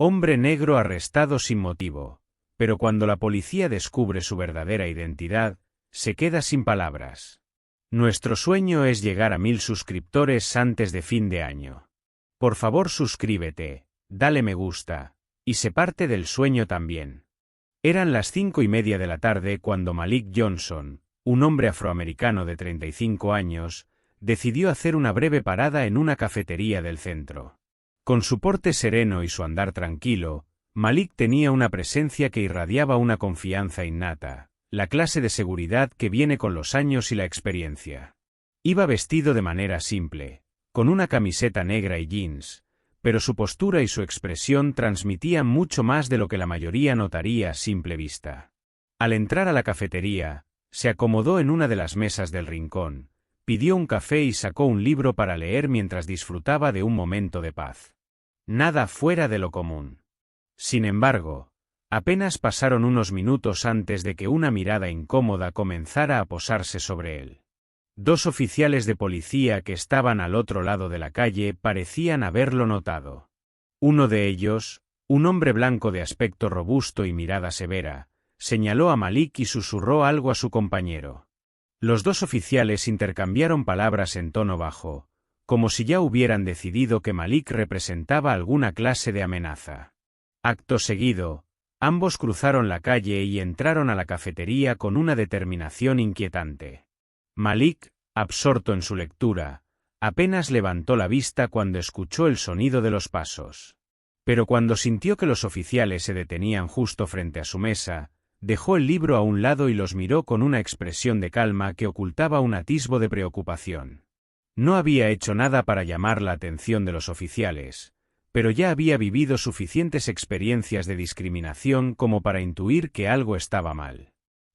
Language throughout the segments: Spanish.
Hombre negro arrestado sin motivo, pero cuando la policía descubre su verdadera identidad, se queda sin palabras. Nuestro sueño es llegar a 1000 suscriptores antes de fin de año. Por favor suscríbete, dale me gusta, y sé parte del sueño también. Eran las 5:30 de la tarde cuando Malik Johnson, un hombre afroamericano de 35 años, decidió hacer una breve parada en una cafetería del centro. Con su porte sereno y su andar tranquilo, Malik tenía una presencia que irradiaba una confianza innata, la clase de seguridad que viene con los años y la experiencia. Iba vestido de manera simple, con una camiseta negra y jeans, pero su postura y su expresión transmitían mucho más de lo que la mayoría notaría a simple vista. Al entrar a la cafetería, se acomodó en una de las mesas del rincón, pidió un café y sacó un libro para leer mientras disfrutaba de un momento de paz. Nada fuera de lo común. Sin embargo, apenas pasaron unos minutos antes de que una mirada incómoda comenzara a posarse sobre él. 2 oficiales de policía que estaban al otro lado de la calle parecían haberlo notado. Uno de ellos, un hombre blanco de aspecto robusto y mirada severa, señaló a Malik y susurró algo a su compañero. Los 2 oficiales intercambiaron palabras en tono bajo, como si ya hubieran decidido que Malik representaba alguna clase de amenaza. Acto seguido, ambos cruzaron la calle y entraron a la cafetería con una determinación inquietante. Malik, absorto en su lectura, apenas levantó la vista cuando escuchó el sonido de los pasos. Pero cuando sintió que los oficiales se detenían justo frente a su mesa, dejó el libro a un lado y los miró con una expresión de calma que ocultaba un atisbo de preocupación. No había hecho nada para llamar la atención de los oficiales, pero ya había vivido suficientes experiencias de discriminación como para intuir que algo estaba mal.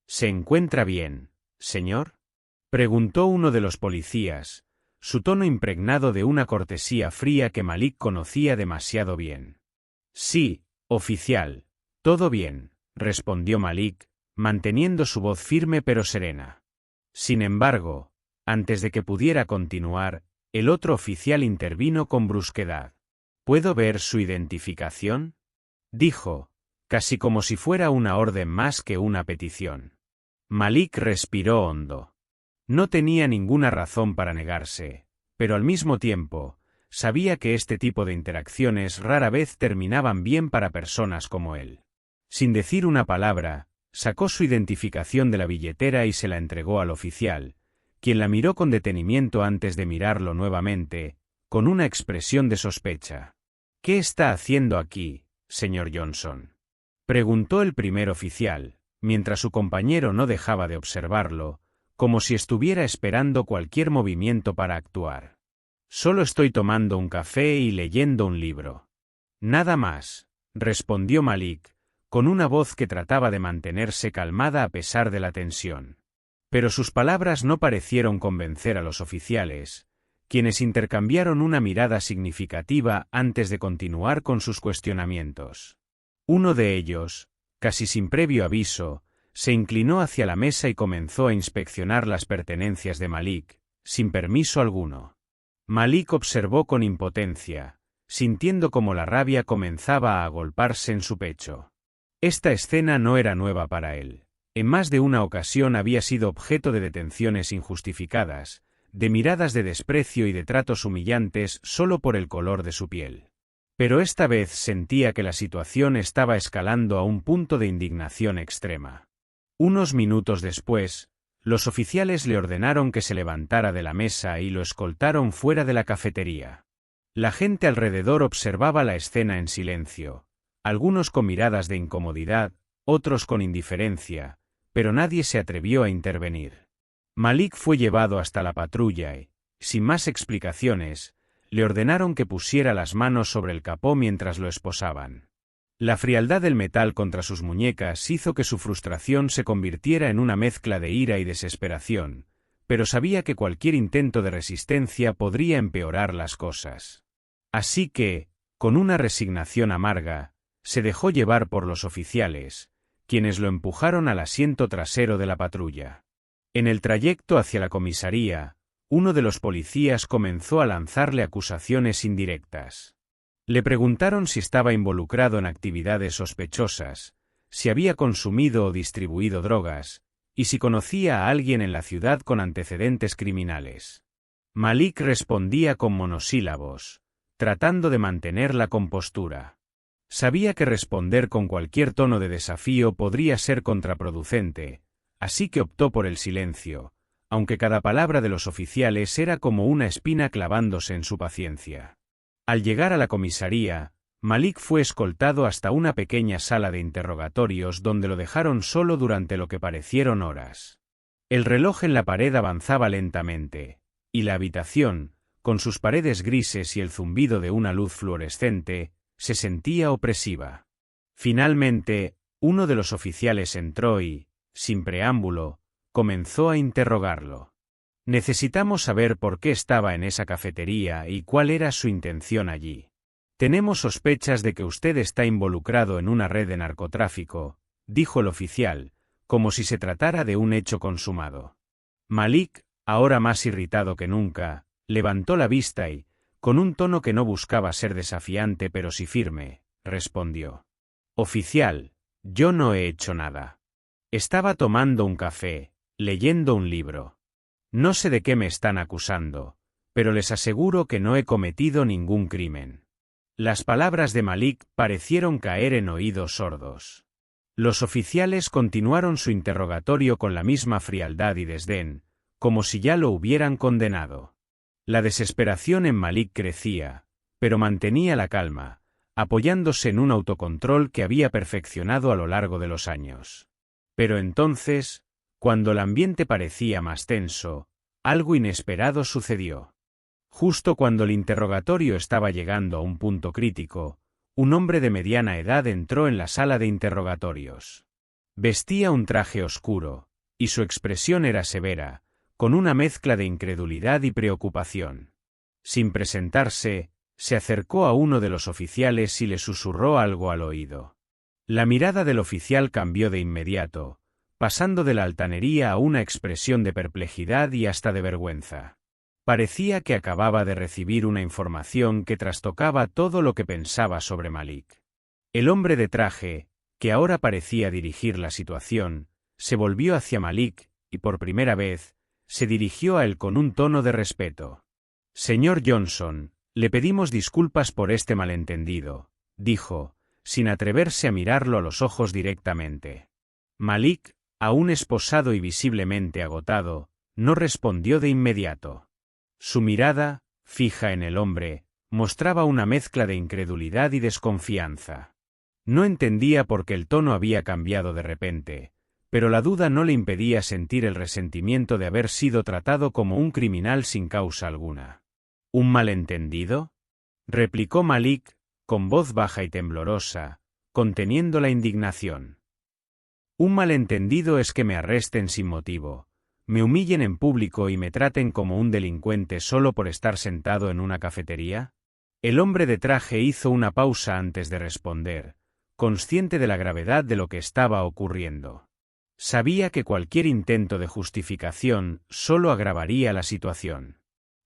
¿Se encuentra bien, señor?, preguntó uno de los policías, su tono impregnado de una cortesía fría que Malik conocía demasiado bien. Sí, oficial, todo bien, respondió Malik, manteniendo su voz firme pero serena. Sin embargo, antes de que pudiera continuar, el otro oficial intervino con brusquedad. ¿Puedo ver su identificación?, dijo, casi como si fuera una orden más que una petición. Malik respiró hondo. No tenía ninguna razón para negarse, pero al mismo tiempo, sabía que este tipo de interacciones rara vez terminaban bien para personas como él. Sin decir una palabra, sacó su identificación de la billetera y se la entregó al oficial, quien la miró con detenimiento antes de mirarlo nuevamente, con una expresión de sospecha. ¿Qué está haciendo aquí, señor Johnson?, preguntó el primer oficial, mientras su compañero no dejaba de observarlo, como si estuviera esperando cualquier movimiento para actuar. Solo estoy tomando un café y leyendo un libro. Nada más, respondió Malik, con una voz que trataba de mantenerse calmada a pesar de la tensión. Pero sus palabras no parecieron convencer a los oficiales, quienes intercambiaron una mirada significativa antes de continuar con sus cuestionamientos. Uno de ellos, casi sin previo aviso, se inclinó hacia la mesa y comenzó a inspeccionar las pertenencias de Malik, sin permiso alguno. Malik observó con impotencia, sintiendo como la rabia comenzaba a agolparse en su pecho. Esta escena no era nueva para él. En más de una ocasión había sido objeto de detenciones injustificadas, de miradas de desprecio y de tratos humillantes solo por el color de su piel. Pero esta vez sentía que la situación estaba escalando a un punto de indignación extrema. Unos minutos después, los oficiales le ordenaron que se levantara de la mesa y lo escoltaron fuera de la cafetería. La gente alrededor observaba la escena en silencio, algunos con miradas de incomodidad, otros con indiferencia, pero nadie se atrevió a intervenir. Malik fue llevado hasta la patrulla y, sin más explicaciones, le ordenaron que pusiera las manos sobre el capó mientras lo esposaban. La frialdad del metal contra sus muñecas hizo que su frustración se convirtiera en una mezcla de ira y desesperación, pero sabía que cualquier intento de resistencia podría empeorar las cosas. Así que, con una resignación amarga, se dejó llevar por los oficiales, quienes lo empujaron al asiento trasero de la patrulla. En el trayecto hacia la comisaría, uno de los policías comenzó a lanzarle acusaciones indirectas. Le preguntaron si estaba involucrado en actividades sospechosas, si había consumido o distribuido drogas, y si conocía a alguien en la ciudad con antecedentes criminales. Malik respondía con monosílabos, tratando de mantener la compostura. Sabía que responder con cualquier tono de desafío podría ser contraproducente, así que optó por el silencio, aunque cada palabra de los oficiales era como una espina clavándose en su paciencia. Al llegar a la comisaría, Malik fue escoltado hasta una pequeña sala de interrogatorios donde lo dejaron solo durante lo que parecieron horas. El reloj en la pared avanzaba lentamente, y la habitación, con sus paredes grises y el zumbido de una luz fluorescente, se sentía opresiva. Finalmente, uno de los oficiales entró y, sin preámbulo, comenzó a interrogarlo. Necesitamos saber por qué estaba en esa cafetería y cuál era su intención allí. Tenemos sospechas de que usted está involucrado en una red de narcotráfico, dijo el oficial, como si se tratara de un hecho consumado. Malik, ahora más irritado que nunca, levantó la vista y, con un tono que no buscaba ser desafiante pero sí firme, respondió. Oficial, yo no he hecho nada. Estaba tomando un café, leyendo un libro. No sé de qué me están acusando, pero les aseguro que no he cometido ningún crimen. Las palabras de Malik parecieron caer en oídos sordos. Los oficiales continuaron su interrogatorio con la misma frialdad y desdén, como si ya lo hubieran condenado. La desesperación en Malik crecía, pero mantenía la calma, apoyándose en un autocontrol que había perfeccionado a lo largo de los años. Pero entonces, cuando el ambiente parecía más tenso, algo inesperado sucedió. Justo cuando el interrogatorio estaba llegando a un punto crítico, un hombre de mediana edad entró en la sala de interrogatorios. Vestía un traje oscuro, y su expresión era severa, con una mezcla de incredulidad y preocupación. Sin presentarse, se acercó a uno de los oficiales y le susurró algo al oído. La mirada del oficial cambió de inmediato, pasando de la altanería a una expresión de perplejidad y hasta de vergüenza. Parecía que acababa de recibir una información que trastocaba todo lo que pensaba sobre Malik. El hombre de traje, que ahora parecía dirigir la situación, se volvió hacia Malik y por primera vez, se dirigió a él con un tono de respeto. Señor Johnson, le pedimos disculpas por este malentendido, dijo, sin atreverse a mirarlo a los ojos directamente. Malik, aún esposado y visiblemente agotado, no respondió de inmediato. Su mirada, fija en el hombre, mostraba una mezcla de incredulidad y desconfianza. No entendía por qué el tono había cambiado de repente, pero la duda no le impedía sentir el resentimiento de haber sido tratado como un criminal sin causa alguna. ¿Un malentendido?, replicó Malik, con voz baja y temblorosa, conteniendo la indignación. Un malentendido es que me arresten sin motivo, me humillen en público y me traten como un delincuente solo por estar sentado en una cafetería. El hombre de traje hizo una pausa antes de responder, consciente de la gravedad de lo que estaba ocurriendo. Sabía que cualquier intento de justificación solo agravaría la situación.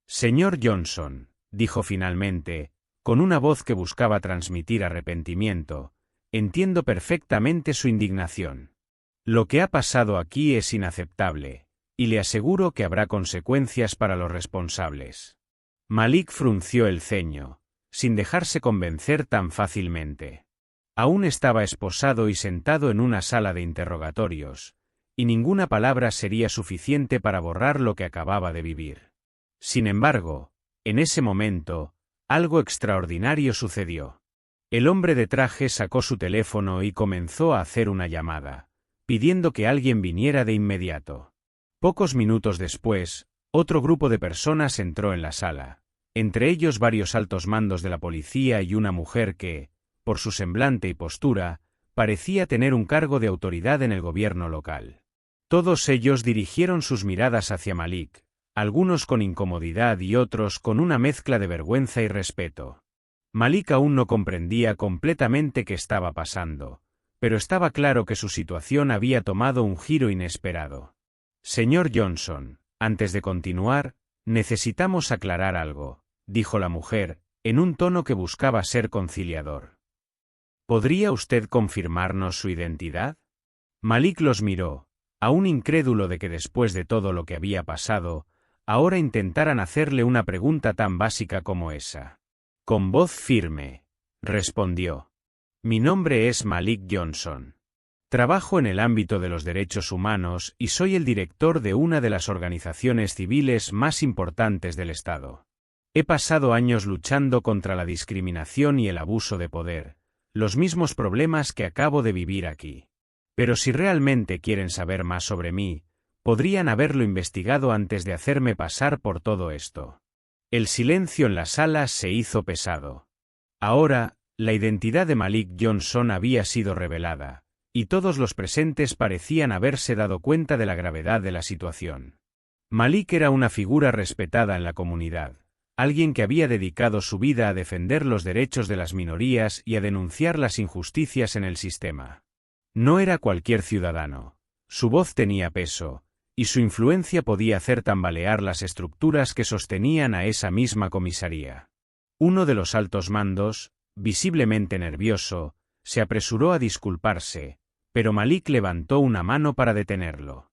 Señor Johnson, dijo finalmente, con una voz que buscaba transmitir arrepentimiento, entiendo perfectamente su indignación. Lo que ha pasado aquí es inaceptable, y le aseguro que habrá consecuencias para los responsables. Malik frunció el ceño, sin dejarse convencer tan fácilmente. Aún estaba esposado y sentado en una sala de interrogatorios, y ninguna palabra sería suficiente para borrar lo que acababa de vivir. Sin embargo, en ese momento, algo extraordinario sucedió. El hombre de traje sacó su teléfono y comenzó a hacer una llamada, pidiendo que alguien viniera de inmediato. Pocos minutos después, otro grupo de personas entró en la sala, entre ellos varios altos mandos de la policía y una mujer que, por su semblante y postura, parecía tener un cargo de autoridad en el gobierno local. Todos ellos dirigieron sus miradas hacia Malik, algunos con incomodidad y otros con una mezcla de vergüenza y respeto. Malik aún no comprendía completamente qué estaba pasando, pero estaba claro que su situación había tomado un giro inesperado. Señor Johnson, antes de continuar, necesitamos aclarar algo, dijo la mujer, en un tono que buscaba ser conciliador. ¿Podría usted confirmarnos su identidad? Malik los miró, aún incrédulo de que después de todo lo que había pasado, ahora intentaran hacerle una pregunta tan básica como esa. Con voz firme, respondió. Mi nombre es Malik Johnson. Trabajo en el ámbito de los derechos humanos y soy el director de una de las organizaciones civiles más importantes del Estado. He pasado años luchando contra la discriminación y el abuso de poder, los mismos problemas que acabo de vivir aquí. Pero si realmente quieren saber más sobre mí, podrían haberlo investigado antes de hacerme pasar por todo esto. El silencio en la sala se hizo pesado. Ahora, la identidad de Malik Johnson había sido revelada, y todos los presentes parecían haberse dado cuenta de la gravedad de la situación. Malik era una figura respetada en la comunidad, alguien que había dedicado su vida a defender los derechos de las minorías y a denunciar las injusticias en el sistema. No era cualquier ciudadano. Su voz tenía peso, y su influencia podía hacer tambalear las estructuras que sostenían a esa misma comisaría. Uno de los altos mandos, visiblemente nervioso, se apresuró a disculparse, pero Malik levantó una mano para detenerlo.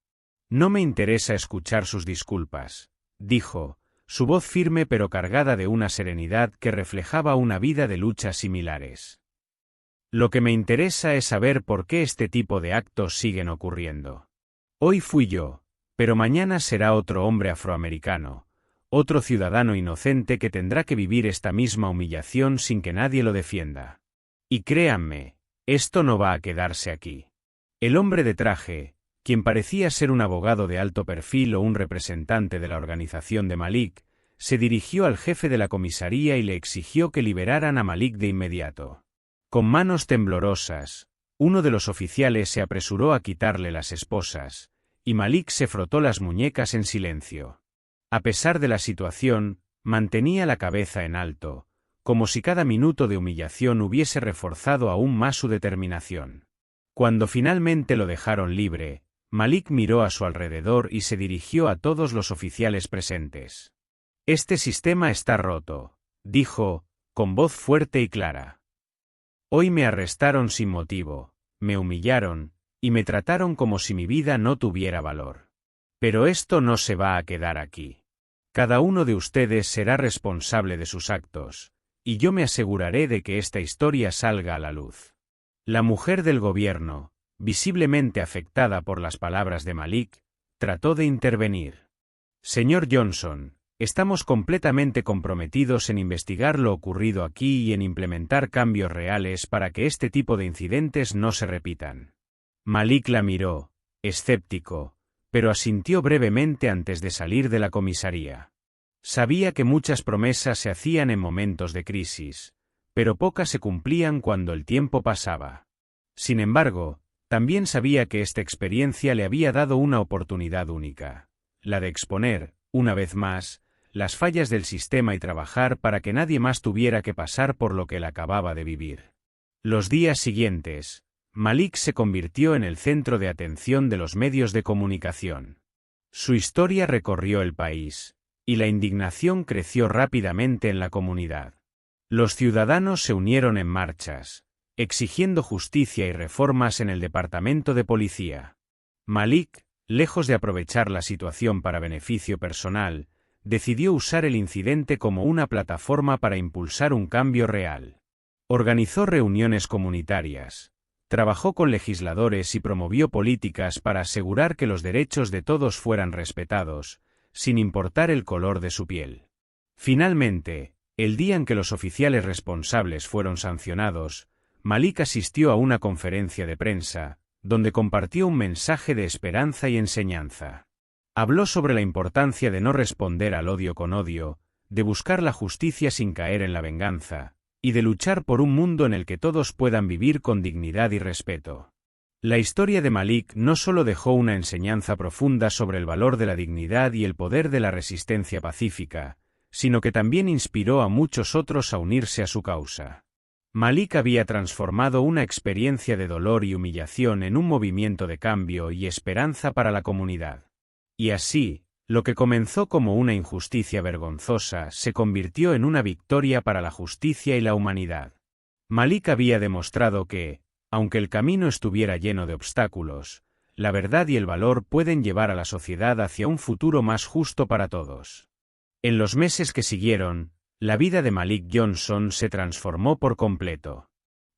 No me interesa escuchar sus disculpas, dijo, su voz firme pero cargada de una serenidad que reflejaba una vida de luchas similares. Lo que me interesa es saber por qué este tipo de actos siguen ocurriendo. Hoy fui yo, pero mañana será otro hombre afroamericano, otro ciudadano inocente que tendrá que vivir esta misma humillación sin que nadie lo defienda. Y créanme, esto no va a quedarse aquí. El hombre de traje, quien parecía ser un abogado de alto perfil o un representante de la organización de Malik, se dirigió al jefe de la comisaría y le exigió que liberaran a Malik de inmediato. Con manos temblorosas, uno de los oficiales se apresuró a quitarle las esposas, y Malik se frotó las muñecas en silencio. A pesar de la situación, mantenía la cabeza en alto, como si cada minuto de humillación hubiese reforzado aún más su determinación. Cuando finalmente lo dejaron libre, Malik miró a su alrededor y se dirigió a todos los oficiales presentes. Este sistema está roto, dijo, con voz fuerte y clara. Hoy me arrestaron sin motivo, me humillaron, y me trataron como si mi vida no tuviera valor. Pero esto no se va a quedar aquí. Cada uno de ustedes será responsable de sus actos, y yo me aseguraré de que esta historia salga a la luz. La mujer del gobierno, visiblemente afectada por las palabras de Malik, trató de intervenir. Señor Johnson, estamos completamente comprometidos en investigar lo ocurrido aquí y en implementar cambios reales para que este tipo de incidentes no se repitan. Malik la miró, escéptico, pero asintió brevemente antes de salir de la comisaría. Sabía que muchas promesas se hacían en momentos de crisis, pero pocas se cumplían cuando el tiempo pasaba. Sin embargo, también sabía que esta experiencia le había dado una oportunidad única, la de exponer, una vez más, las fallas del sistema y trabajar para que nadie más tuviera que pasar por lo que él acababa de vivir. Los días siguientes, Malik se convirtió en el centro de atención de los medios de comunicación. Su historia recorrió el país, y la indignación creció rápidamente en la comunidad. Los ciudadanos se unieron en marchas, exigiendo justicia y reformas en el departamento de policía. Malik, lejos de aprovechar la situación para beneficio personal, decidió usar el incidente como una plataforma para impulsar un cambio real. Organizó reuniones comunitarias, trabajó con legisladores y promovió políticas para asegurar que los derechos de todos fueran respetados, sin importar el color de su piel. Finalmente, el día en que los oficiales responsables fueron sancionados, Malik asistió a una conferencia de prensa, donde compartió un mensaje de esperanza y enseñanza. Habló sobre la importancia de no responder al odio con odio, de buscar la justicia sin caer en la venganza, y de luchar por un mundo en el que todos puedan vivir con dignidad y respeto. La historia de Malik no solo dejó una enseñanza profunda sobre el valor de la dignidad y el poder de la resistencia pacífica, sino que también inspiró a muchos otros a unirse a su causa. Malik había transformado una experiencia de dolor y humillación en un movimiento de cambio y esperanza para la comunidad. Y así, Lo que comenzó como una injusticia vergonzosa se convirtió en una victoria para la justicia y la humanidad. Malik había demostrado que, aunque el camino estuviera lleno de obstáculos, la verdad y el valor pueden llevar a la sociedad hacia un futuro más justo para todos. En los meses que siguieron, la vida de Malik Johnson se transformó por completo.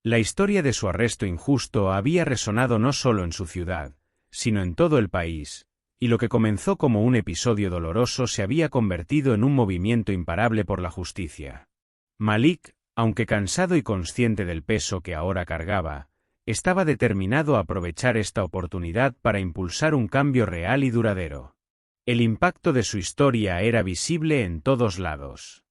La historia de su arresto injusto había resonado no solo en su ciudad, sino en todo el país, y lo que comenzó como un episodio doloroso se había convertido en un movimiento imparable por la justicia. Malik, aunque cansado y consciente del peso que ahora cargaba, estaba determinado a aprovechar esta oportunidad para impulsar un cambio real y duradero. El impacto de su historia era visible en todos lados.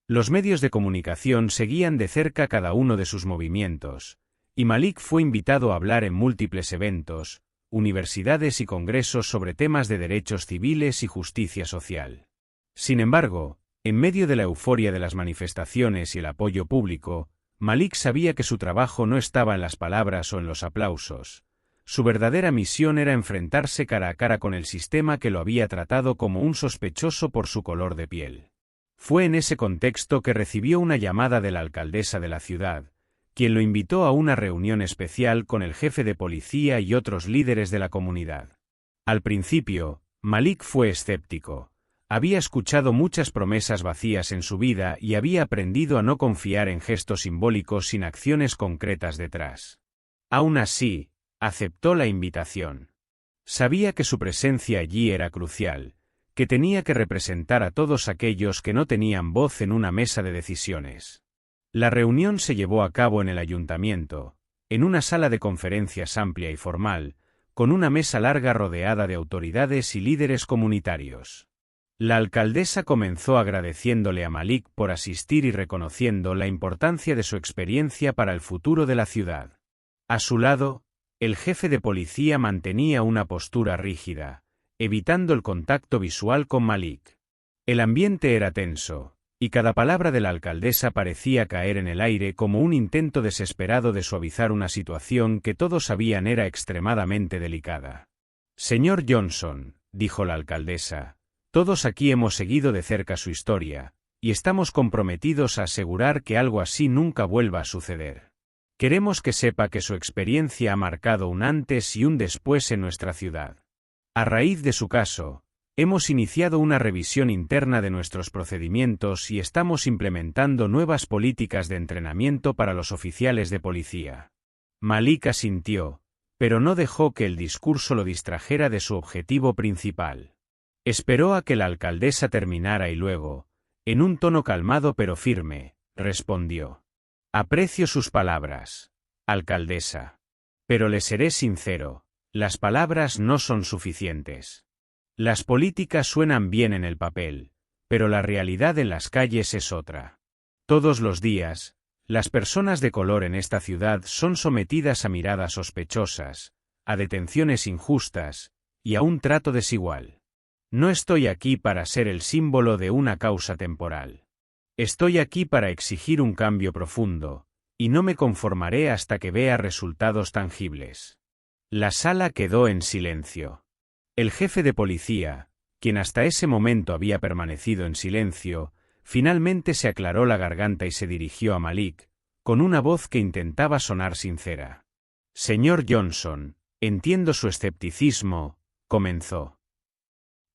Los medios de comunicación seguían de cerca cada uno de sus movimientos, y Malik fue invitado a hablar en múltiples eventos, universidades y congresos sobre temas de derechos civiles y justicia social. Sin embargo, en medio de la euforia de las manifestaciones y el apoyo público, Malik sabía que su trabajo no estaba en las palabras o en los aplausos. Su verdadera misión era enfrentarse cara a cara con el sistema que lo había tratado como un sospechoso por su color de piel. Fue en ese contexto que recibió una llamada de la alcaldesa de la ciudad, quien lo invitó a una reunión especial con el jefe de policía y otros líderes de la comunidad. Al principio, Malik fue escéptico. Había escuchado muchas promesas vacías en su vida y había aprendido a no confiar en gestos simbólicos sin acciones concretas detrás. Aún así, aceptó la invitación. Sabía que su presencia allí era crucial, que tenía que representar a todos aquellos que no tenían voz en una mesa de decisiones. La reunión se llevó a cabo en el ayuntamiento, en una sala de conferencias amplia y formal, con una mesa larga rodeada de autoridades y líderes comunitarios. La alcaldesa comenzó agradeciéndole a Malik por asistir y reconociendo la importancia de su experiencia para el futuro de la ciudad. A su lado, el jefe de policía mantenía una postura rígida, evitando el contacto visual con Malik. El ambiente era tenso, y cada palabra de la alcaldesa parecía caer en el aire como un intento desesperado de suavizar una situación que todos sabían era extremadamente delicada. Señor Johnson, dijo la alcaldesa, todos aquí hemos seguido de cerca su historia, y estamos comprometidos a asegurar que algo así nunca vuelva a suceder. Queremos que sepa que su experiencia ha marcado un antes y un después en nuestra ciudad. A raíz de su caso, hemos iniciado una revisión interna de nuestros procedimientos y estamos implementando nuevas políticas de entrenamiento para los oficiales de policía. Malik asintió, pero no dejó que el discurso lo distrajera de su objetivo principal. Esperó a que la alcaldesa terminara y luego, en un tono calmado pero firme, respondió. Aprecio sus palabras, alcaldesa. Pero le seré sincero, las palabras no son suficientes. Las políticas suenan bien en el papel, pero la realidad en las calles es otra. Todos los días, las personas de color en esta ciudad son sometidas a miradas sospechosas, a detenciones injustas, y a un trato desigual. No estoy aquí para ser el símbolo de una causa temporal. Estoy aquí para exigir un cambio profundo, y no me conformaré hasta que vea resultados tangibles. La sala quedó en silencio. El jefe de policía, quien hasta ese momento había permanecido en silencio, finalmente se aclaró la garganta y se dirigió a Malik, con una voz que intentaba sonar sincera. Señor Johnson, entiendo su escepticismo, comenzó.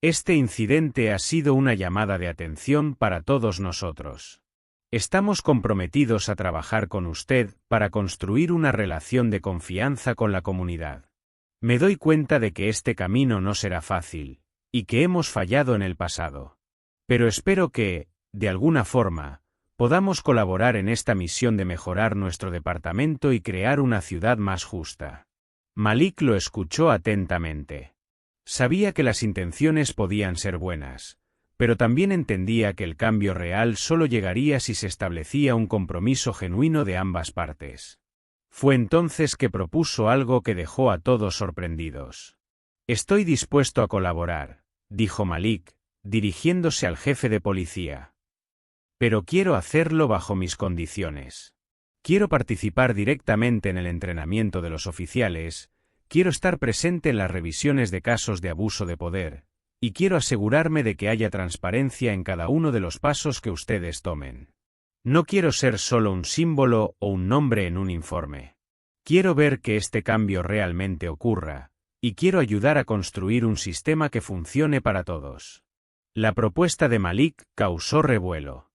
Este incidente ha sido una llamada de atención para todos nosotros. Estamos comprometidos a trabajar con usted para construir una relación de confianza con la comunidad. Me doy cuenta de que este camino no será fácil, y que hemos fallado en el pasado. Pero espero que, de alguna forma, podamos colaborar en esta misión de mejorar nuestro departamento y crear una ciudad más justa. Malik lo escuchó atentamente. Sabía que las intenciones podían ser buenas, pero también entendía que el cambio real solo llegaría si se establecía un compromiso genuino de ambas partes. Fue entonces que propuso algo que dejó a todos sorprendidos. Estoy dispuesto a colaborar, dijo Malik, dirigiéndose al jefe de policía. Pero quiero hacerlo bajo mis condiciones. Quiero participar directamente en el entrenamiento de los oficiales. Quiero estar presente en las revisiones de casos de abuso de poder, y quiero asegurarme de que haya transparencia en cada uno de los pasos que ustedes tomen. No quiero ser solo un símbolo o un nombre en un informe. Quiero ver que este cambio realmente ocurra, y quiero ayudar a construir un sistema que funcione para todos. La propuesta de Malik causó revuelo.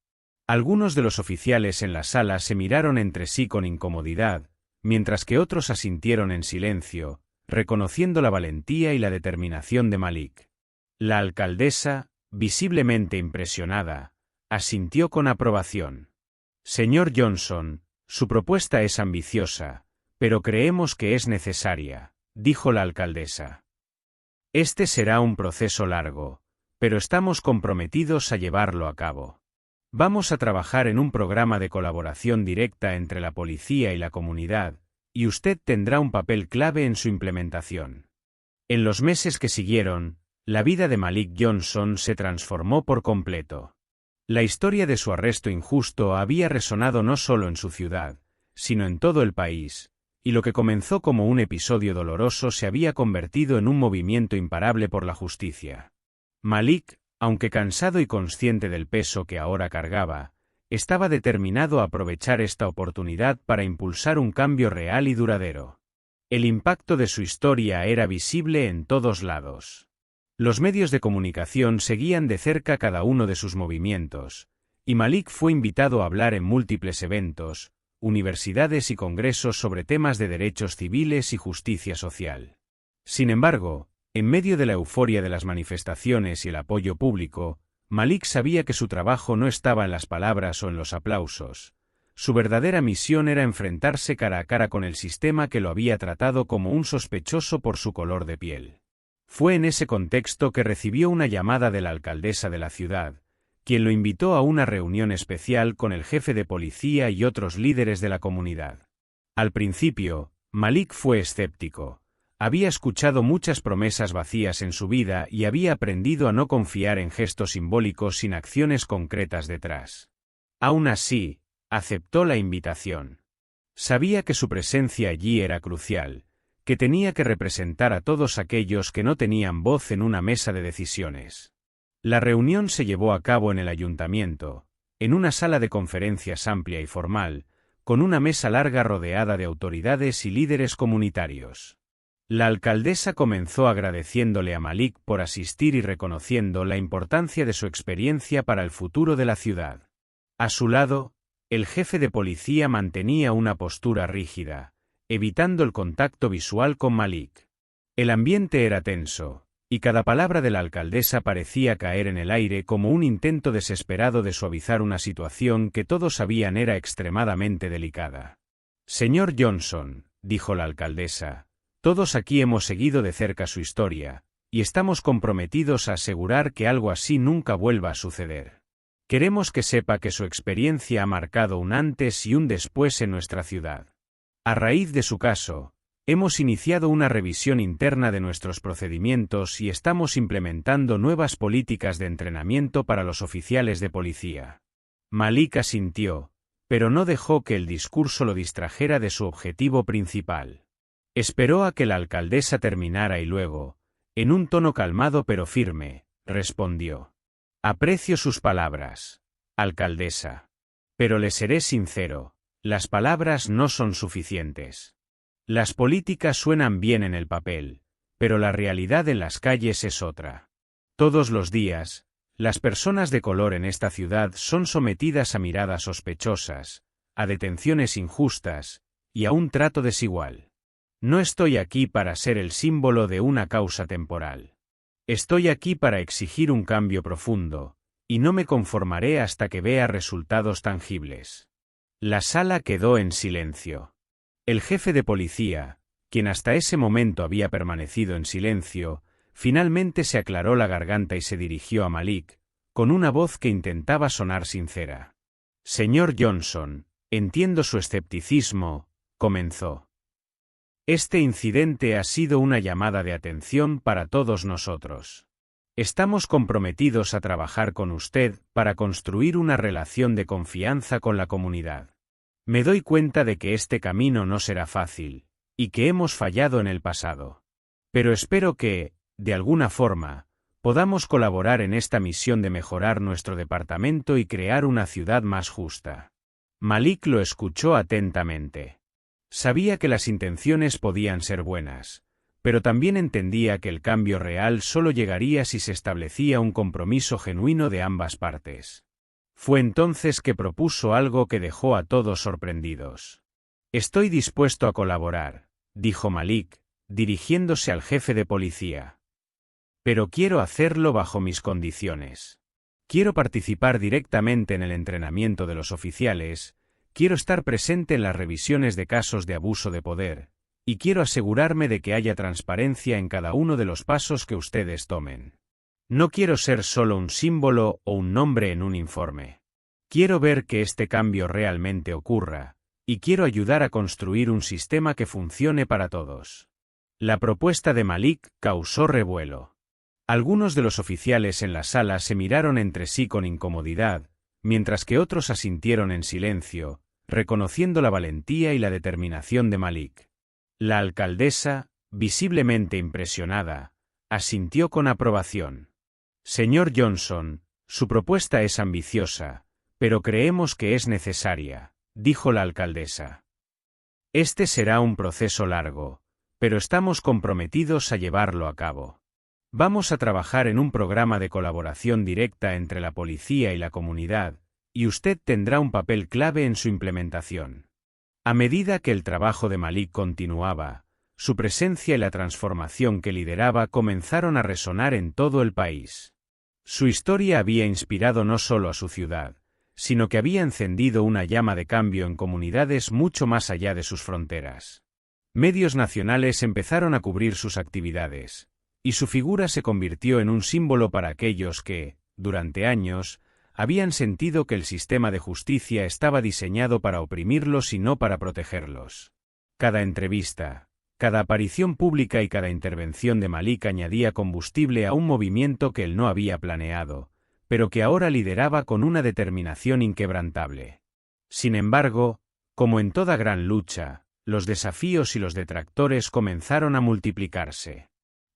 Algunos de los oficiales en la sala se miraron entre sí con incomodidad, mientras que otros asintieron en silencio, reconociendo la valentía y la determinación de Malik. La alcaldesa, visiblemente impresionada, asintió con aprobación. Señor Johnson, su propuesta es ambiciosa, pero creemos que es necesaria, dijo la alcaldesa. Este será un proceso largo, pero estamos comprometidos a llevarlo a cabo. Vamos a trabajar en un programa de colaboración directa entre la policía y la comunidad, y usted tendrá un papel clave en su implementación. En los meses que siguieron, la vida de Malik Johnson se transformó por completo. La historia de su arresto injusto había resonado no solo en su ciudad, sino en todo el país, y lo que comenzó como un episodio doloroso se había convertido en un movimiento imparable por la justicia. Malik, aunque cansado y consciente del peso que ahora cargaba, estaba determinado a aprovechar esta oportunidad para impulsar un cambio real y duradero. El impacto de su historia era visible en todos lados. Los medios de comunicación seguían de cerca cada uno de sus movimientos, y Malik fue invitado a hablar en múltiples eventos, universidades y congresos sobre temas de derechos civiles y justicia social. Sin embargo, en medio de la euforia de las manifestaciones y el apoyo público, Malik sabía que su trabajo no estaba en las palabras o en los aplausos. Su verdadera misión era enfrentarse cara a cara con el sistema que lo había tratado como un sospechoso por su color de piel. Fue en ese contexto que recibió una llamada de la alcaldesa de la ciudad, quien lo invitó a una reunión especial con el jefe de policía y otros líderes de la comunidad. Al principio, Malik fue escéptico. Había escuchado muchas promesas vacías en su vida y había aprendido a no confiar en gestos simbólicos sin acciones concretas detrás. Aún así, aceptó la invitación. Sabía que su presencia allí era crucial, que tenía que representar a todos aquellos que no tenían voz en una mesa de decisiones. La reunión se llevó a cabo en el ayuntamiento, en una sala de conferencias amplia y formal, con una mesa larga rodeada de autoridades y líderes comunitarios. La alcaldesa comenzó agradeciéndole a Malik por asistir y reconociendo la importancia de su experiencia para el futuro de la ciudad. A su lado, el jefe de policía mantenía una postura rígida, evitando el contacto visual con Malik. El ambiente era tenso, y cada palabra de la alcaldesa parecía caer en el aire como un intento desesperado de suavizar una situación que todos sabían era extremadamente delicada. Señor Johnson, dijo la alcaldesa, todos aquí hemos seguido de cerca su historia, y estamos comprometidos a asegurar que algo así nunca vuelva a suceder. Queremos que sepa que su experiencia ha marcado un antes y un después en nuestra ciudad. A raíz de su caso, hemos iniciado una revisión interna de nuestros procedimientos y estamos implementando nuevas políticas de entrenamiento para los oficiales de policía. Malik asintió, pero no dejó que el discurso lo distrajera de su objetivo principal. Esperó a que la alcaldesa terminara y luego, en un tono calmado pero firme, respondió. Aprecio sus palabras, alcaldesa. Pero le seré sincero, las palabras no son suficientes. Las políticas suenan bien en el papel, pero la realidad en las calles es otra. Todos los días, las personas de color en esta ciudad son sometidas a miradas sospechosas, a detenciones injustas, y a un trato desigual. No estoy aquí para ser el símbolo de una causa temporal. Estoy aquí para exigir un cambio profundo, y no me conformaré hasta que vea resultados tangibles. La sala quedó en silencio. El jefe de policía, quien hasta ese momento había permanecido en silencio, finalmente se aclaró la garganta y se dirigió a Malik, con una voz que intentaba sonar sincera. Señor Johnson, entiendo su escepticismo, comenzó. Este incidente ha sido una llamada de atención para todos nosotros. Estamos comprometidos a trabajar con usted para construir una relación de confianza con la comunidad. Me doy cuenta de que este camino no será fácil, y que hemos fallado en el pasado. Pero espero que, de alguna forma, podamos colaborar en esta misión de mejorar nuestro departamento y crear una ciudad más justa. Malik lo escuchó atentamente. Sabía que las intenciones podían ser buenas, pero también entendía que el cambio real solo llegaría si se establecía un compromiso genuino de ambas partes. Fue entonces que propuso algo que dejó a todos sorprendidos. «Estoy dispuesto a colaborar», dijo Malik, dirigiéndose al jefe de policía. «Pero quiero hacerlo bajo mis condiciones. Quiero participar directamente en el entrenamiento de los oficiales, quiero estar presente en las revisiones de casos de abuso de poder, y quiero asegurarme de que haya transparencia en cada uno de los pasos que ustedes tomen. No quiero ser solo un símbolo o un nombre en un informe. Quiero ver que este cambio realmente ocurra, y quiero ayudar a construir un sistema que funcione para todos». La propuesta de Malik causó revuelo. Algunos de los oficiales en la sala se miraron entre sí con incomodidad, mientras que otros asintieron en silencio, reconociendo la valentía y la determinación de Malik. La alcaldesa, visiblemente impresionada, asintió con aprobación. «Señor Johnson, su propuesta es ambiciosa, pero creemos que es necesaria», dijo la alcaldesa. «Este será un proceso largo, pero estamos comprometidos a llevarlo a cabo. Vamos a trabajar en un programa de colaboración directa entre la policía y la comunidad, y usted tendrá un papel clave en su implementación». A medida que el trabajo de Malik continuaba, su presencia y la transformación que lideraba comenzaron a resonar en todo el país. Su historia había inspirado no solo a su ciudad, sino que había encendido una llama de cambio en comunidades mucho más allá de sus fronteras. Medios nacionales empezaron a cubrir sus actividades, y su figura se convirtió en un símbolo para aquellos que, durante años, habían sentido que el sistema de justicia estaba diseñado para oprimirlos y no para protegerlos. Cada entrevista, cada aparición pública y cada intervención de Malik añadía combustible a un movimiento que él no había planeado, pero que ahora lideraba con una determinación inquebrantable. Sin embargo, como en toda gran lucha, los desafíos y los detractores comenzaron a multiplicarse.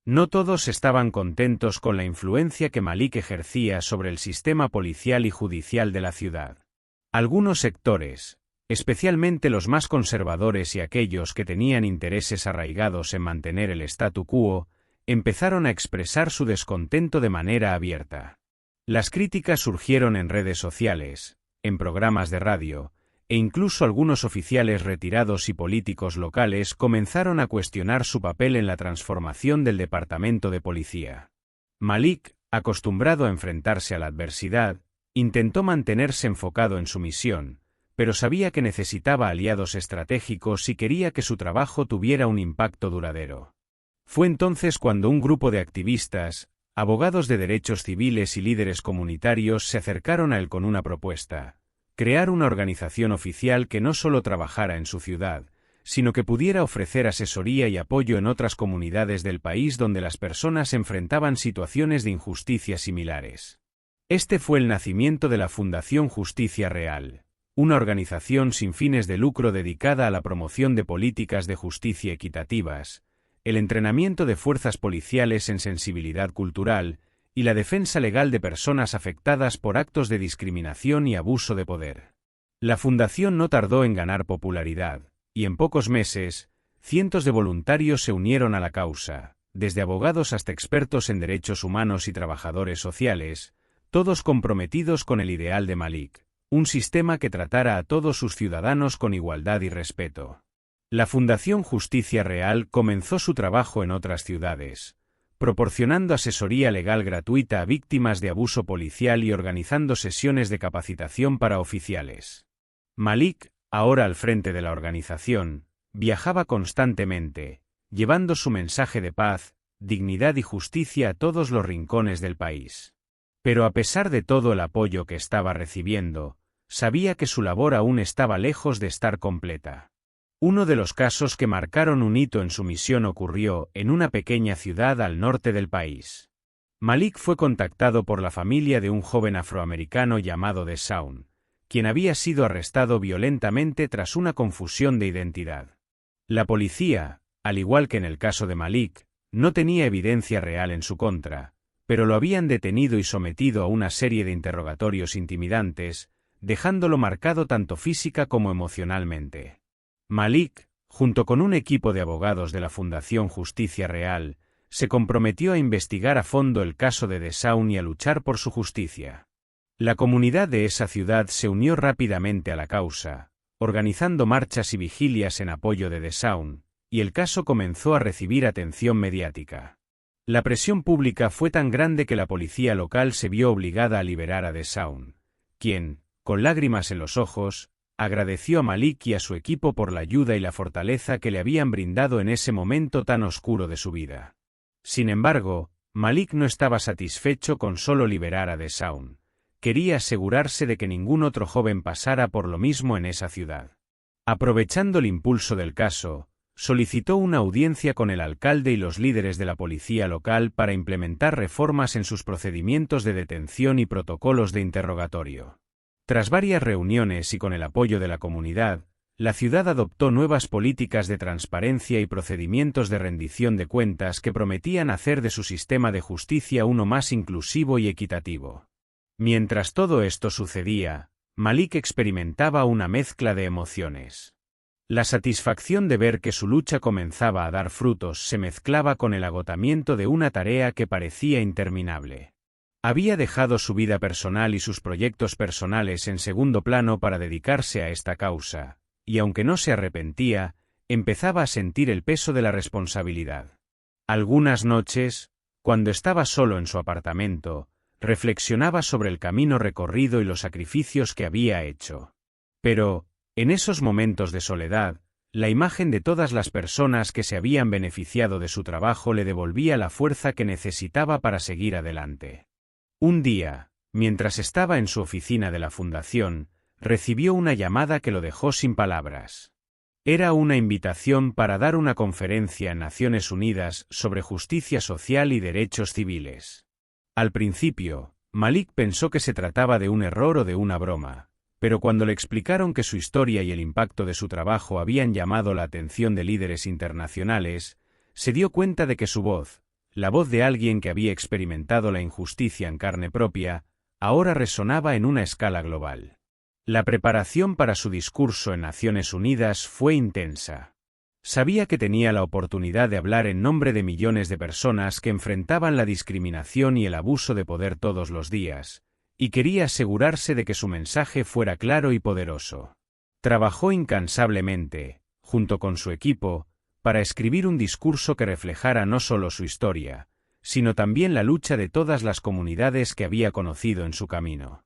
No todos estaban contentos con la influencia que Malik ejercía sobre el sistema policial y judicial de la ciudad. Algunos sectores, especialmente los más conservadores y aquellos que tenían intereses arraigados en mantener el statu quo, empezaron a expresar su descontento de manera abierta. Las críticas surgieron en redes sociales, en programas de radio, e incluso algunos oficiales retirados y políticos locales comenzaron a cuestionar su papel en la transformación del departamento de policía. Malik, acostumbrado a enfrentarse a la adversidad, intentó mantenerse enfocado en su misión, pero sabía que necesitaba aliados estratégicos y quería que su trabajo tuviera un impacto duradero. Fue entonces cuando un grupo de activistas, abogados de derechos civiles y líderes comunitarios se acercaron a él con una propuesta: crear una organización oficial que no solo trabajara en su ciudad, sino que pudiera ofrecer asesoría y apoyo en otras comunidades del país donde las personas enfrentaban situaciones de injusticia similares. Este fue el nacimiento de la Fundación Justicia Real, una organización sin fines de lucro dedicada a la promoción de políticas de justicia equitativas, el entrenamiento de fuerzas policiales en sensibilidad cultural, y la defensa legal de personas afectadas por actos de discriminación y abuso de poder. La fundación no tardó en ganar popularidad, y en pocos meses, cientos de voluntarios se unieron a la causa, desde abogados hasta expertos en derechos humanos y trabajadores sociales, todos comprometidos con el ideal de Malik, un sistema que tratara a todos sus ciudadanos con igualdad y respeto. La Fundación Justicia Real comenzó su trabajo en otras ciudades, proporcionando asesoría legal gratuita a víctimas de abuso policial y organizando sesiones de capacitación para oficiales. Malik, ahora al frente de la organización, viajaba constantemente, llevando su mensaje de paz, dignidad y justicia a todos los rincones del país. Pero a pesar de todo el apoyo que estaba recibiendo, sabía que su labor aún estaba lejos de estar completa. Uno de los casos que marcaron un hito en su misión ocurrió en una pequeña ciudad al norte del país. Malik fue contactado por la familia de un joven afroamericano llamado Deshaun, quien había sido arrestado violentamente tras una confusión de identidad. La policía, al igual que en el caso de Malik, no tenía evidencia real en su contra, pero lo habían detenido y sometido a una serie de interrogatorios intimidantes, dejándolo marcado tanto física como emocionalmente. Malik, junto con un equipo de abogados de la Fundación Justicia Real, se comprometió a investigar a fondo el caso de Dessau y a luchar por su justicia. La comunidad de esa ciudad se unió rápidamente a la causa, organizando marchas y vigilias en apoyo de Dessau, y el caso comenzó a recibir atención mediática. La presión pública fue tan grande que la policía local se vio obligada a liberar a Dessau, quien, con lágrimas en los ojos, agradeció a Malik y a su equipo por la ayuda y la fortaleza que le habían brindado en ese momento tan oscuro de su vida. Sin embargo, Malik no estaba satisfecho con solo liberar a Dessau. Quería asegurarse de que ningún otro joven pasara por lo mismo en esa ciudad. Aprovechando el impulso del caso, solicitó una audiencia con el alcalde y los líderes de la policía local para implementar reformas en sus procedimientos de detención y protocolos de interrogatorio. Tras varias reuniones y con el apoyo de la comunidad, la ciudad adoptó nuevas políticas de transparencia y procedimientos de rendición de cuentas que prometían hacer de su sistema de justicia uno más inclusivo y equitativo. Mientras todo esto sucedía, Malik experimentaba una mezcla de emociones. La satisfacción de ver que su lucha comenzaba a dar frutos se mezclaba con el agotamiento de una tarea que parecía interminable. Había dejado su vida personal y sus proyectos personales en segundo plano para dedicarse a esta causa, y aunque no se arrepentía, empezaba a sentir el peso de la responsabilidad. Algunas noches, cuando estaba solo en su apartamento, reflexionaba sobre el camino recorrido y los sacrificios que había hecho. Pero, en esos momentos de soledad, la imagen de todas las personas que se habían beneficiado de su trabajo le devolvía la fuerza que necesitaba para seguir adelante. Un día, mientras estaba en su oficina de la fundación, recibió una llamada que lo dejó sin palabras. Era una invitación para dar una conferencia en Naciones Unidas sobre justicia social y derechos civiles. Al principio, Malik pensó que se trataba de un error o de una broma, pero cuando le explicaron que su historia y el impacto de su trabajo habían llamado la atención de líderes internacionales, se dio cuenta de que su voz, la voz de alguien que había experimentado la injusticia en carne propia, ahora resonaba en una escala global. La preparación para su discurso en Naciones Unidas fue intensa. Sabía que tenía la oportunidad de hablar en nombre de millones de personas que enfrentaban la discriminación y el abuso de poder todos los días, y quería asegurarse de que su mensaje fuera claro y poderoso. Trabajó incansablemente, junto con su equipo, para escribir un discurso que reflejara no solo su historia, sino también la lucha de todas las comunidades que había conocido en su camino.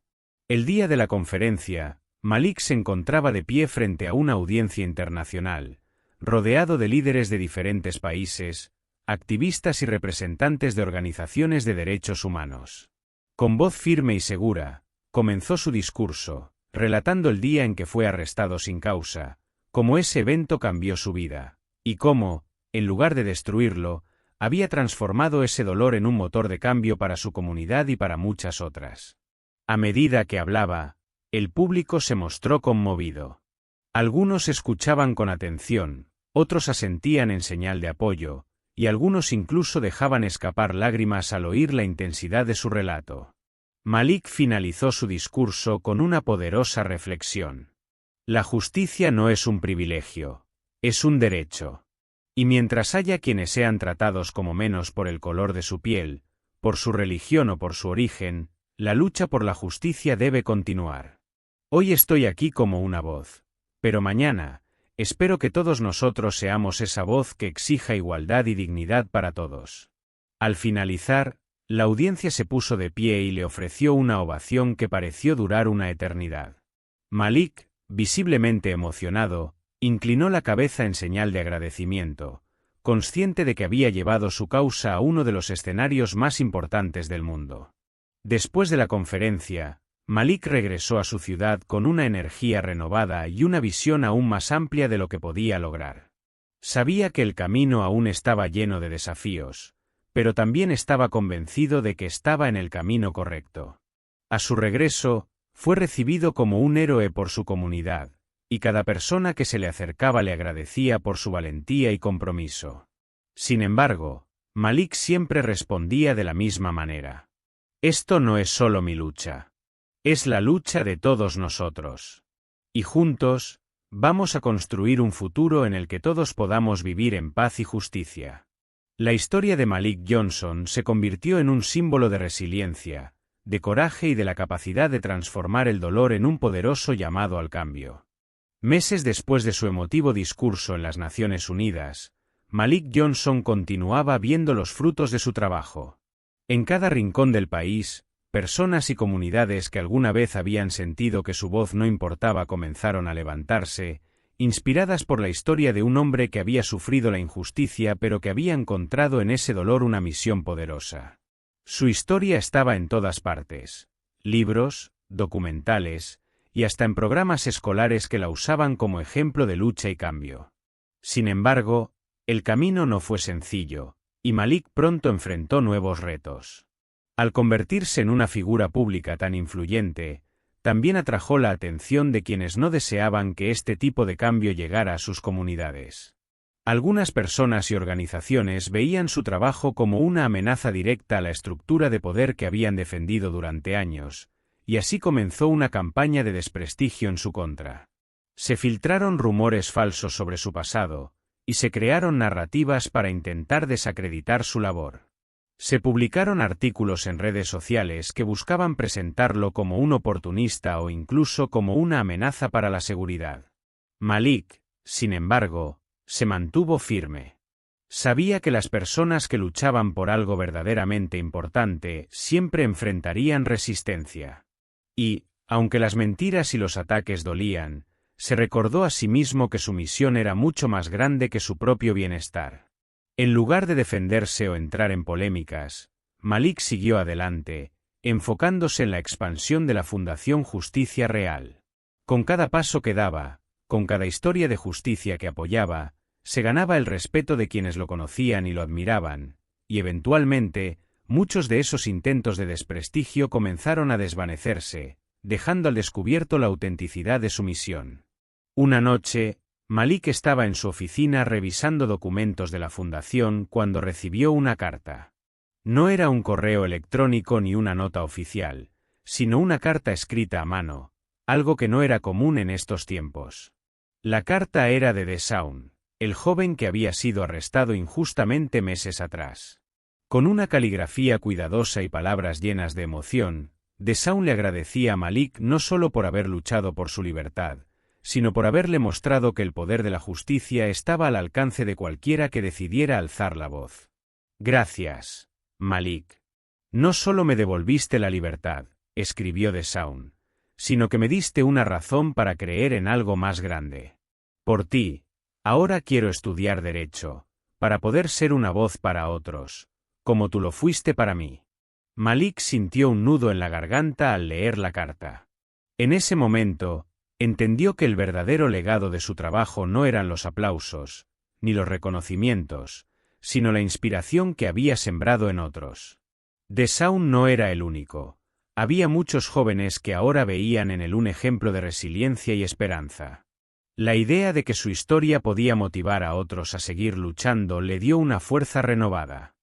El día de la conferencia, Malik se encontraba de pie frente a una audiencia internacional, rodeado de líderes de diferentes países, activistas y representantes de organizaciones de derechos humanos. Con voz firme y segura, comenzó su discurso, relatando el día en que fue arrestado sin causa, cómo ese evento cambió su vida, y cómo, en lugar de destruirlo, había transformado ese dolor en un motor de cambio para su comunidad y para muchas otras. A medida que hablaba, el público se mostró conmovido. Algunos escuchaban con atención, otros asentían en señal de apoyo, y algunos incluso dejaban escapar lágrimas al oír la intensidad de su relato. Malik finalizó su discurso con una poderosa reflexión. La justicia no es un privilegio, es un derecho. Y mientras haya quienes sean tratados como menos por el color de su piel, por su religión o por su origen, la lucha por la justicia debe continuar. Hoy estoy aquí como una voz, pero mañana, espero que todos nosotros seamos esa voz que exija igualdad y dignidad para todos. Al finalizar, la audiencia se puso de pie y le ofreció una ovación que pareció durar una eternidad. Malik, visiblemente emocionado, inclinó la cabeza en señal de agradecimiento, consciente de que había llevado su causa a uno de los escenarios más importantes del mundo. Después de la conferencia, Malik regresó a su ciudad con una energía renovada y una visión aún más amplia de lo que podía lograr. Sabía que el camino aún estaba lleno de desafíos, pero también estaba convencido de que estaba en el camino correcto. A su regreso, fue recibido como un héroe por su comunidad, y cada persona que se le acercaba le agradecía por su valentía y compromiso. Sin embargo, Malik siempre respondía de la misma manera. Esto no es solo mi lucha. Es la lucha de todos nosotros. Y juntos, vamos a construir un futuro en el que todos podamos vivir en paz y justicia. La historia de Malik Johnson se convirtió en un símbolo de resiliencia, de coraje y de la capacidad de transformar el dolor en un poderoso llamado al cambio. Meses después de su emotivo discurso en las Naciones Unidas, Malik Johnson continuaba viendo los frutos de su trabajo. En cada rincón del país, personas y comunidades que alguna vez habían sentido que su voz no importaba comenzaron a levantarse, inspiradas por la historia de un hombre que había sufrido la injusticia pero que había encontrado en ese dolor una misión poderosa. Su historia estaba en todas partes: libros, documentales, y hasta en programas escolares que la usaban como ejemplo de lucha y cambio. Sin embargo, el camino no fue sencillo, y Malik pronto enfrentó nuevos retos. Al convertirse en una figura pública tan influyente, también atrajo la atención de quienes no deseaban que este tipo de cambio llegara a sus comunidades. Algunas personas y organizaciones veían su trabajo como una amenaza directa a la estructura de poder que habían defendido durante años, y así comenzó una campaña de desprestigio en su contra. Se filtraron rumores falsos sobre su pasado, y se crearon narrativas para intentar desacreditar su labor. Se publicaron artículos en redes sociales que buscaban presentarlo como un oportunista o incluso como una amenaza para la seguridad. Malik, sin embargo, se mantuvo firme. Sabía que las personas que luchaban por algo verdaderamente importante siempre enfrentarían resistencia. Y, aunque las mentiras y los ataques dolían, se recordó a sí mismo que su misión era mucho más grande que su propio bienestar. En lugar de defenderse o entrar en polémicas, Malik siguió adelante, enfocándose en la expansión de la Fundación Justicia Real. Con cada paso que daba, con cada historia de justicia que apoyaba, se ganaba el respeto de quienes lo conocían y lo admiraban, y eventualmente, muchos de esos intentos de desprestigio comenzaron a desvanecerse, dejando al descubierto la autenticidad de su misión. Una noche, Malik estaba en su oficina revisando documentos de la fundación cuando recibió una carta. No era un correo electrónico ni una nota oficial, sino una carta escrita a mano, algo que no era común en estos tiempos. La carta era de Desaun, el joven que había sido arrestado injustamente meses atrás. Con una caligrafía cuidadosa y palabras llenas de emoción, Desaun le agradecía a Malik no solo por haber luchado por su libertad, sino por haberle mostrado que el poder de la justicia estaba al alcance de cualquiera que decidiera alzar la voz. Gracias, Malik. No solo me devolviste la libertad, escribió Desaun, sino que me diste una razón para creer en algo más grande. Por ti, ahora quiero estudiar Derecho, para poder ser una voz para otros, como tú lo fuiste para mí. Malik sintió un nudo en la garganta al leer la carta. En ese momento, entendió que el verdadero legado de su trabajo no eran los aplausos, ni los reconocimientos, sino la inspiración que había sembrado en otros. Desaun no era el único. Había muchos jóvenes que ahora veían en él un ejemplo de resiliencia y esperanza. La idea de que su historia podía motivar a otros a seguir luchando le dio una fuerza renovada.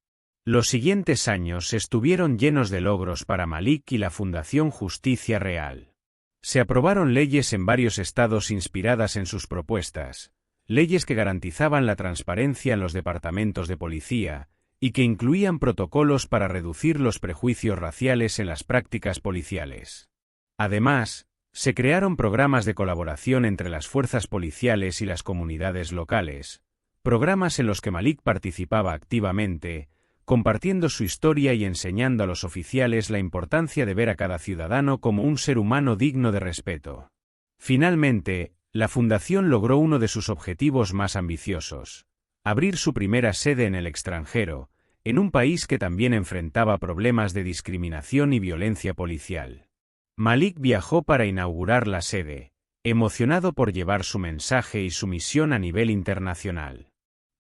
Los siguientes años estuvieron llenos de logros para Malik y la Fundación Justicia Real. Se aprobaron leyes en varios estados inspiradas en sus propuestas, leyes que garantizaban la transparencia en los departamentos de policía y que incluían protocolos para reducir los prejuicios raciales en las prácticas policiales. Además, se crearon programas de colaboración entre las fuerzas policiales y las comunidades locales, programas en los que Malik participaba activamente, compartiendo su historia y enseñando a los oficiales la importancia de ver a cada ciudadano como un ser humano digno de respeto. Finalmente, la fundación logró uno de sus objetivos más ambiciosos: abrir su primera sede en el extranjero, en un país que también enfrentaba problemas de discriminación y violencia policial. Malik viajó para inaugurar la sede, emocionado por llevar su mensaje y su misión a nivel internacional.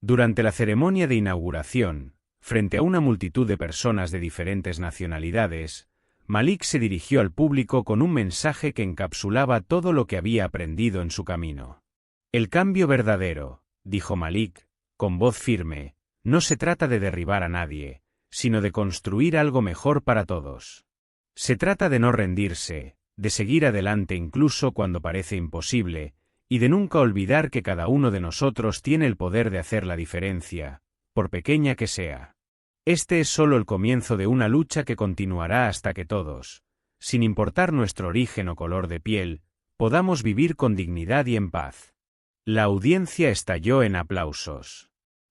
Durante la ceremonia de inauguración, frente a una multitud de personas de diferentes nacionalidades, Malik se dirigió al público con un mensaje que encapsulaba todo lo que había aprendido en su camino. El cambio verdadero, dijo Malik, con voz firme, No se trata de derribar a nadie, sino de construir algo mejor para todos. Se trata de no rendirse, de seguir adelante incluso cuando parece imposible, y de nunca olvidar que cada uno de nosotros tiene el poder de hacer la diferencia, por pequeña que sea. Este es solo el comienzo de una lucha que continuará hasta que todos, sin importar nuestro origen o color de piel, podamos vivir con dignidad y en paz. La audiencia estalló en aplausos.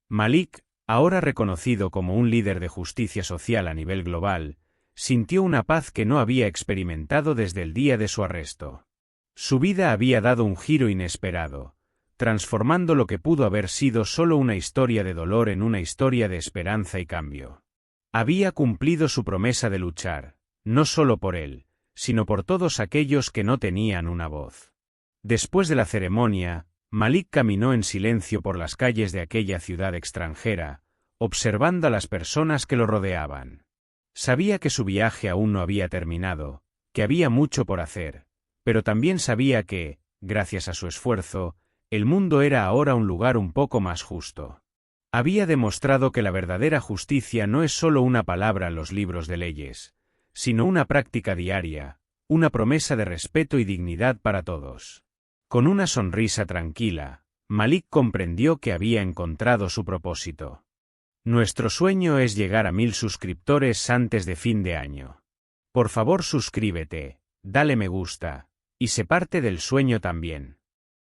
Malik, ahora reconocido como un líder de justicia social a nivel global, sintió una paz que no había experimentado desde el día de su arresto. Su vida había dado un giro inesperado, transformando lo que pudo haber sido solo una historia de dolor en una historia de esperanza y cambio. Había cumplido su promesa de luchar, no solo por él, sino por todos aquellos que no tenían una voz. Después de la ceremonia, Malik caminó en silencio por las calles de aquella ciudad extranjera, observando a las personas que lo rodeaban. Sabía que su viaje aún no había terminado, que había mucho por hacer, pero también sabía que, gracias a su esfuerzo, el mundo era ahora un lugar un poco más justo. Había demostrado que la verdadera justicia no es solo una palabra en los libros de leyes, sino una práctica diaria, una promesa de respeto y dignidad para todos. Con una sonrisa tranquila, Malik comprendió que había encontrado su propósito. Nuestro sueño es llegar a 1000 suscriptores antes de fin de año. Por favor suscríbete, dale me gusta, y sé parte del sueño también.